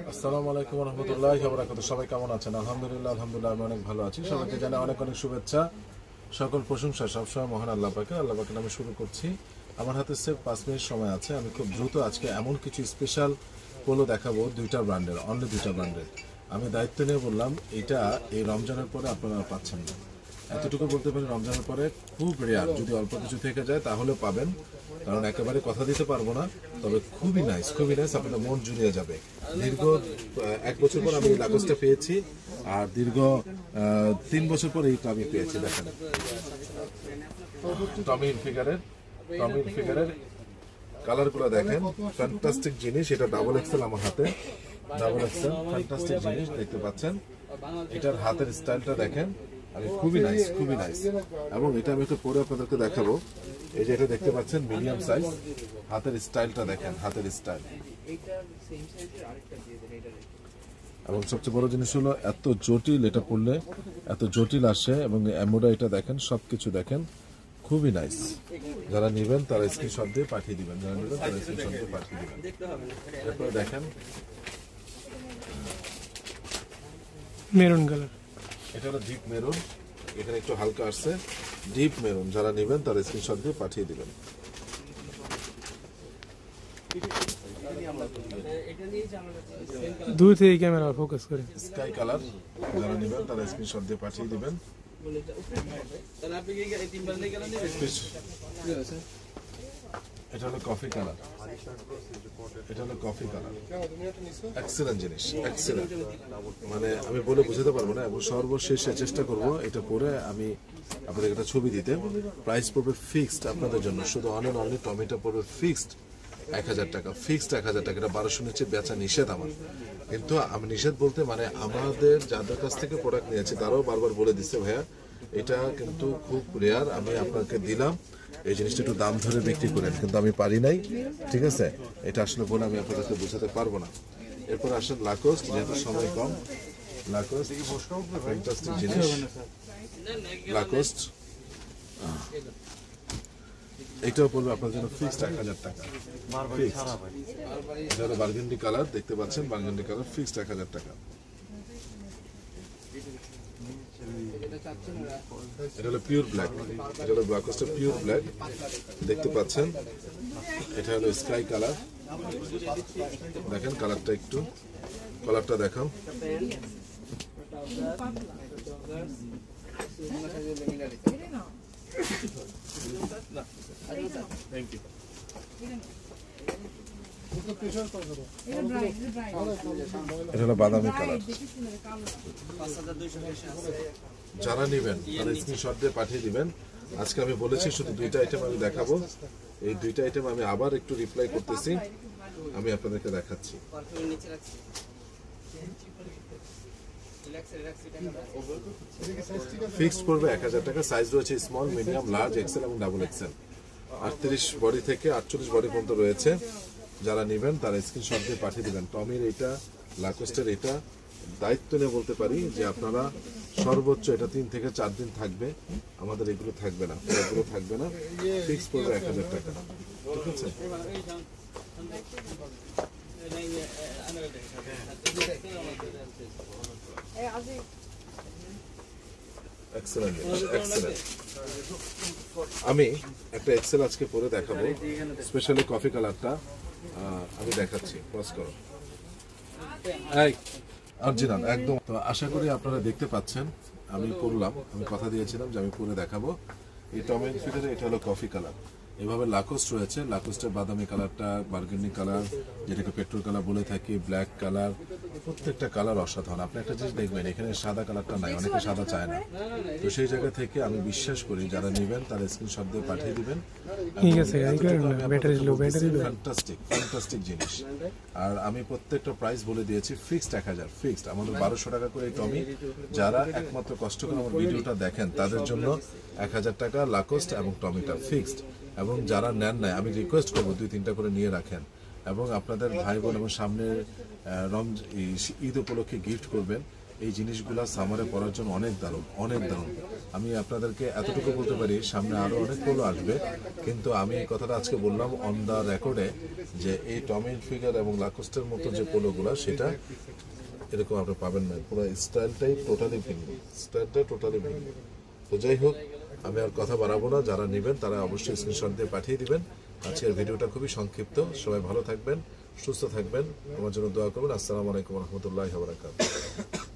আসসালামু আলাইকুম ওয়া রাহমাতুল্লাহি ওয়া বারাকাতুহু। সবাই কেমন আছেন? আলহামদুলিল্লাহ আমি অনেক ভালো আছি। সবাইকে জানাই অনেক অনেক শুভেচ্ছা, সকল প্রশংসা সবসময় মহান আল্লাহ পাকের নামে শুরু করছি। আমার হাতে সির্ফ 5 মিনিট সময় আছে। আমি খুব দ্রুত আজকে এমন কিছু স্পেশাল পোলো দেখাবো, দুইটা ব্র্যান্ডের, অনলি দুইটা ব্র্যান্ডের। আমি দায়িত্ব নিয়ে বললাম এটা এই রমজানের পরে আপনারা পাচ্ছেন না। এতটুকু বলতে পারি, রমজানের পরে খুব রেয়ার, যদি অল্প কিছু থেকে যায় তাহলে পাবেন, কারণ একেবারে কথা দিতে পারবো না। তবে খুবই নাইস, আপনাদের মন জুড়িয়ে যাবে। দীর্ঘ 1 বছর পর আমি লাগোজটা পেয়েছি, আর দীর্ঘ 3 বছর পর এইটা আমি পেয়েছি। দেখেন টমির ফিগারের কালারগুলো দেখেন, ফ্যান্টাস্টিক জিনিস। এটা ডাবল এক্সেল আমার হাতে, ডাবল এক্সেল, ফ্যান্টাস্টিক জিনিস দেখতে পাচ্ছেন। এটার হাতের স্টাইলটা দেখেন, খুবই নাইস। এবং এটা আমি একটু পরে আপনাদেরকে দেখাবো। এই যে এটা দেখতে পাচ্ছেন মিডিয়াম সাইজ, হাতের স্টাইলটা দেখেন, হাতের স্টাইল। এবং সবচেয়ে বড় জিনিস হলো এত জটিল, এটা পড়লে এত জটিল আসে, এবং এমোডা এটা দেখেন, সবকিছু দেখেন, খুবই নাইস। যারা নেবেন তারা স্ক্রিনশট দিয়ে পাঠিয়ে দিবেন, এরপরে দেখেন মেরুন কালার, এটা হলো ডিপ মেরুন, এখানে একটু হালকা আসছে, ডিপ মেরুন। যারা নেবেন তারা স্ক্রিনশট দিয়ে পাঠিয়ে দিবেন। দূর থেকে ক্যামেরা ফোকাস করে। স্কাই কালার, যারা নেবেন তারা স্ক্রিনশট দিয়ে পাঠিয়ে দিবেন। এটা হলো কফি কালার, এক্সেলেন্ট জিনিস, এক্সেলেন্ট। মানে আমি বলে বোঝাতে পারবো না, এবং সর্বশেষে চেষ্টা করব এটা পরে আমি আপনাদের একটা ছবি দিতে। প্রাইস পড়বে ফিক্সড আপনাদের জন্য, শুধু অনলি টমেটো পড়বে ফিক্সড 1000 টাকা, ফিক্সড 1000 টাকা। এটা 1200 নিচে বেচা নিষেধ আমার, কিন্তু আমি নিষেধ বলতে মানে আমাদের যাদের কাছ থেকে প্রোডাক্ট নিয়েছি তারাও বারবার বলে দিচ্ছে ভাইয়া এটা কিন্তু খুব রেয়ার, আমি আপনাকে দিলাম এই জিনিসটা একটু দাম ধরে বিক্রি করেন, কিন্তু আমি পারি নাই, ঠিক আছে? এটা আসলে বলে আমি আপনাদেরকে বোঝাতে পারবো না। এরপর আসেন লাকোস্ট, যেহেতু সময় কম। লাকোস্ট ফ্যান্টাস্টিক জিনিস, লাকোস্ট এটাও পড়বে আপনার জন্য ফিক্সড 1000 টাকা। এটা হলো বার্গেন্ডি কালার, দেখতে পাচ্ছেন বার্গেন্ডি কালার, ফিক্সড 1000 টাকা। এটা হলো পিওর ব্ল্যাক, এটা হলো লাকোস্টের পিওর ব্ল্যাক, দেখতে পাচ্ছেন। এটা হলো স্কাই কালার, দেখেন কালারটা, একটু কালারটা দেখাও। এটা হলো বাদামি কালার। যারা নেবেন তারা স্ক্রিনশট দিয়ে পাঠিয়ে দিবেন। আজকে আমি বলেছি শুধু দুইটা আইটেম আমি দেখাবো, এই দুইটা আইটেম আমি আবার একটু রিপ্লাই করতেছি, আমি আপনাদেরকে দেখাচ্ছি। ফিক্সড পড়বে 1000 টাকা। সাইজ রয়েছে স্মল, মিডিয়াম, লার্জ, এক্সেল এবং ডাবল এক্সেল। 38 বডি থেকে 48 বডি পর্যন্ত রয়েছে। যারা নেবেন তারা স্ক্রিনশট দিয়ে পাঠিয়ে দিবেন। টমির এটা, লাকোস্টের এটা, দায়িত্ব নিয়ে বলতে পারি যে আপনারা সর্বোচ্চ এটা 3 থেকে 4 দিন থাকবে, আমাদের এগুলো থাকবে না, এগুলো থাকবে না। ফিক্স পড়বে 1000 টাকা, ঠিক আছে? Excellent, excellent. আমি একটা এক্সেল আজকে পরে দেখাবো, স্পেশালি কফি কালারটা আমি দেখাচ্ছি। পজ করো, অরিজিনাল একদম। তো আশা করি আপনারা দেখতে পাচ্ছেন, আমি পরলাম, আমি কথা দিয়েছিলাম যে আমি পরে দেখাবো। এই টমেন ফিটারে এটা হলো কফি কালার। এভাবে লাকোস্ট রয়েছে, লাকোস্টের বাদামি কালারটা, বার্গেন্ডি কালার, যেটাকে পেট্রোল কালার বলে থাকি, ব্ল্যাক কালার, প্রত্যেকটা কালার অসাধারণ। আপনি একটা জিনিস দেখবেন, এখানে সাদা কালারটা নাই, অনেকে সাদা চায় না। তো সেই জায়গা থেকে আমি বিশ্বাস করি যারা নেবেন তারা স্ক্রিনশট দিয়ে পাঠিয়ে দিবেন। ফ্যান্টাস্টিক জিনিস। আর আমি প্রত্যেকটা প্রাইস বলে দিয়েছি, ফিক্সড 1000, ফিক্সড। আমাদের 1200 টাকা করে এই টমি। যারা একমাত্র কষ্ট করে আমার ভিডিওটা দেখেন তাদের জন্য 1000 টাকা লাকোস্ট এবং টমিটা ফিক্সড। এবং যারা নেন নাই, আমি রিকোয়েস্ট করবো 2-3টা করে নিয়ে রাখেন, এবং আপনাদের ভাই বোন এবং সামনের ঈদ উপলক্ষে গিফট করবেন। এই জিনিসগুলা সামারে পরার জন্য অনেক দারুণ, অনেক দারুণ। আমি আপনাদেরকে এতটুকু বলতে পারি, সামনে আরো অনেক পোলো আসবে, কিন্তু আমি এই কথাটা আজকে বললাম অন দা রেকর্ডে যে এই টমি হিলফিগার এবং লাকোস্টের মতো যে পোলোগুলা সেটা এরকম আপনি পাবেন না। পুরো স্টাইলটাই টোটালি ভিন্ন, স্টাইলটা টোটালি ভিন্ন। তো যাই হোক, আমি আর কথা বাড়াবো না। যারা নেবেন তারা অবশ্যই স্ক্রিনশট দিয়ে পাঠিয়ে দিবেন। আজকের ভিডিওটা খুবই সংক্ষিপ্ত। সবাই ভালো থাকবেন, সুস্থ থাকবেন, আমার জন্য দোয়া করবেন। আসসালামু আলাইকুম রহমতুল্লাহি ওয়া বারাকাতুহু।